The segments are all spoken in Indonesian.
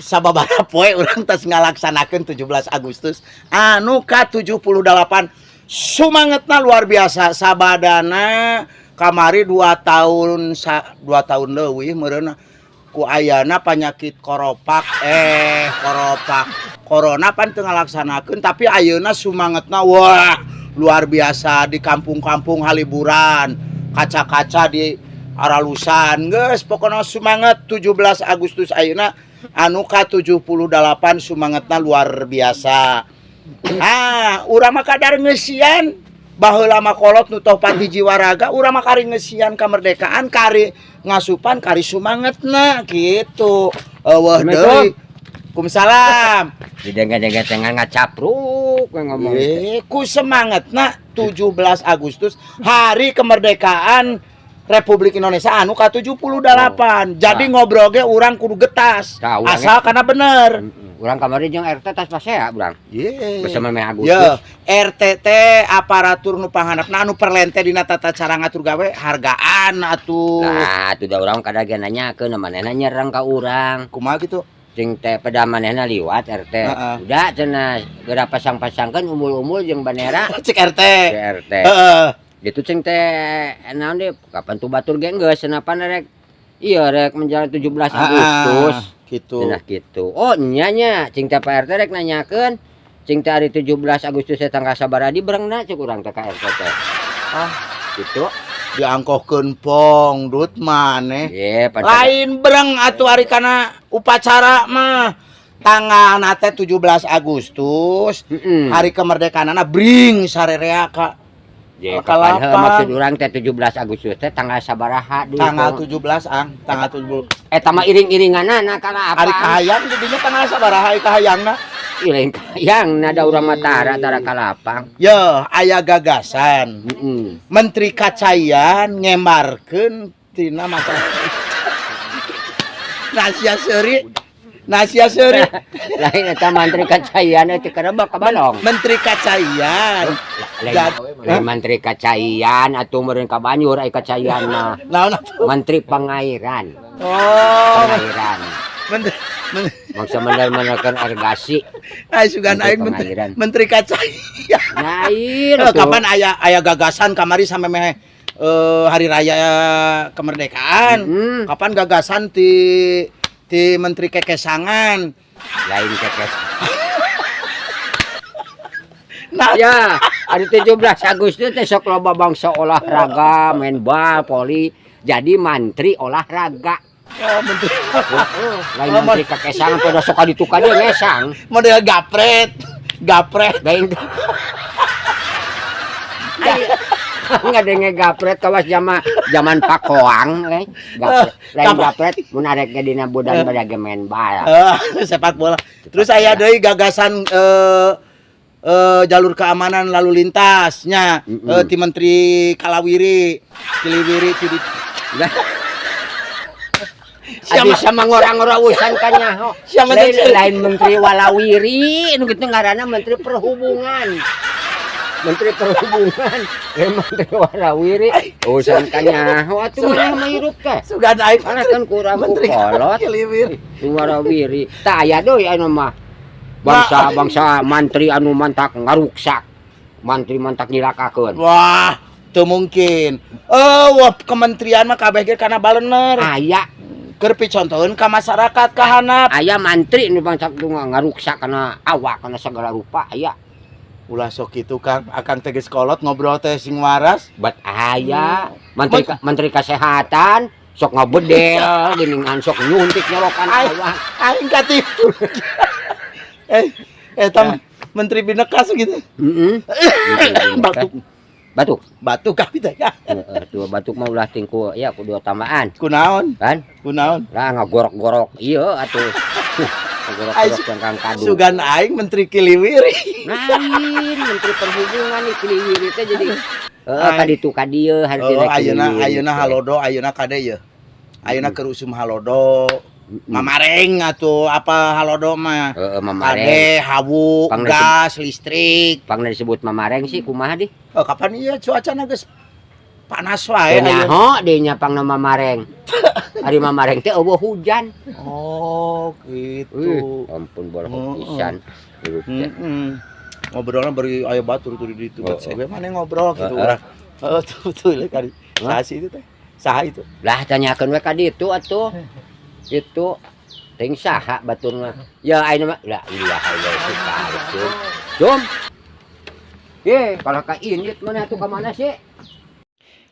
sababaraha poe urang tos ngalaksanakeun 17 Agustus anu ka-78 sumangetna luar biasa sabadana kamari 2 tahun leuwih meureun ku ayana penyakit koropak corona pan teu ngalaksanakeun tapi ayeuna sumangetna wah luar biasa di kampung-kampung haliburan kaca-kaca di aralusan geus pokona sumanget 17 Agustus ayeuna anu ka-78 sumangetna luar biasa. Urang mah kadar ngeusian baheula mah kolot nu toh pati jiwa raga urang mah kari ngeusian kamerdekaan kari ngasupan kari sumangetna kitu. Eueuh deui. Waalaikumsalam. Didengga-dengga tengah ngacapruk ngomong. Ku semangatna 17 Agustus hari kemerdekaan Republik Indonesia anu ka-78. Jadi ngobrol ge urang kudu getas. Asal kana bener. Urang kamari jeung RT tas pasea urang. Bersama me Agustus. Ye, RT teh aparatur nu panghandapna anu perlente dina tata cara ngatur gawe hargaan atuh. Nah, atuh da urang kadage nanyakeun manehna nyerang ka urang. Kumaha kitu? Cing teh pada manehna liwat RT. Udah cenah geura pasang-pasangkeun umul-umul jeung bandera. Cek RT. RT. Heeh. Gitu cing teh naon deui kapan tuh batur ge geus senapan rek. Iya rek menjelang 17 Agustus. Gitu. Cenah kitu. Oh nya nya cing teh Pak RT rek nanyakeun cing teh hari 17 Agustus teh tanggal sabaraha di beurangna cek urang teh ka RT teh. Gitu. Diangkohkeun pong dut maneh. Lain bereng atuh ari kana upacara mah. Tanggalna teh 17 Agustus. Hari kemerdekaanna bring sarerea ka kapan maksud urang teh 17 Agustus teh tanggal sabaraha di tanggal 17 tanggal 17 eta mah iring-iringanna kana apa ari kahayang didinya tanggal sabaraha kahayangna iring kahayangna da urang mah tara kalapang ye aya gagasan Menteri Kacayan ngemarkeun tina masa Nasia seuri lain eta Menteri Kacayan teh karebak ka balong Menteri Kacayan lain Menteri Kacayan atuh meureun ka Banyur aya Kacayanna naon atuh Menteri Pengairan Pengairan maksud menekan irigasi sugan aing Menteri Kacayan lain kapan aya gagasan kamari sampe meh hari raya kemerdekaan kapan gagasan ti Menteri Kekesangan lain kekes ya hari 17 Agustus teh sok loba bangsa olahraga main bal poli jadi menteri olahraga menteri lain Menteri Kekesangan pada sok dituka dia ngesang model gapret lain nggak denge gapret kawas zaman Pakoang gapret lain gapret mun arek ge dina budan badage main bal sepak bola terus aya deui gagasan jalur keamanan lalu lintasnya ti Menteri Kiliwiri sama ngora-ngora urusan kanyaho lain Menteri Walawiri nu kitu ngaranna Menteri Perhubungan Menteri Warawiri urusan kanyaho atuh maneh mah hirup teh sugan aing kan kurang kolot Warawiri tah aya deui anu mah bangsa mantri anu mantak ngaruksak mantri mantak nilakakeun wah teu mungkin wah kementerian mah kabeh ge kana balener aya keur picontoheun ka masyarakat ka hanap aya mantri nu mantak ngaruksak kana awak kana segala rupa aya ulah sok kitu Kang akang teges kolot ngobrol teh sing waras bet aya menteri kesehatan sok ngabedel geuningan sok nyuntik nyolokan awak aing katipu eta menteri Bineka gitu batuk ka teh ya tuh batuk mah ulah tingku ya kudu tambahan kunaon kan kunaon lah ngagorok-gorok ieu atuh ngagorok-gorok cangkang kadu sugan aing Menteri Kiliwiri lain Menteri Perhubungan nih Kiliwiri teh jadi kaditu ka dieu hareutina ayeuna halodo ayeuna kade ye ayeuna keur usum halodo Mamareng atuh apa halodo mah Mamareng hawu gas listrik pang disebut Mamareng sih kumaha di kapan ieu cuacana geus panas wae nyaho dinya pang Mamareng hari Mamareng teh eueuh hujan oh gitu gitu. Ampun bola Heeh. pisan. Ngobrolnya beri aya batur tuh di itu. Oh, Saya mana ngobrol gitu Heeh. urang. Heeh tuh kali. Saha sih itu teh? Saha itu? Lah tanyakeun we ka ditu atuh. Itu ting saha baturna. Ya ayeuna mah la ilaha illallah. Cum. Kalau ka Indit mana tuh ka mana sih?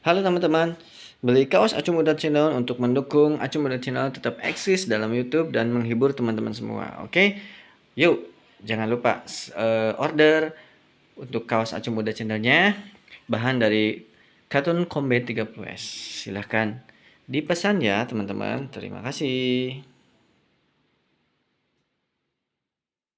Halo teman-teman, beli kaos Acu Muda Channel untuk mendukung Acu Muda Channel tetap eksis dalam YouTube dan menghibur teman-teman semua. Oke, yuk jangan lupa order untuk kaos Acu Muda Channelnya bahan dari Cartoon Combat 30S. Silahkan dipesan ya teman-teman. Terima kasih.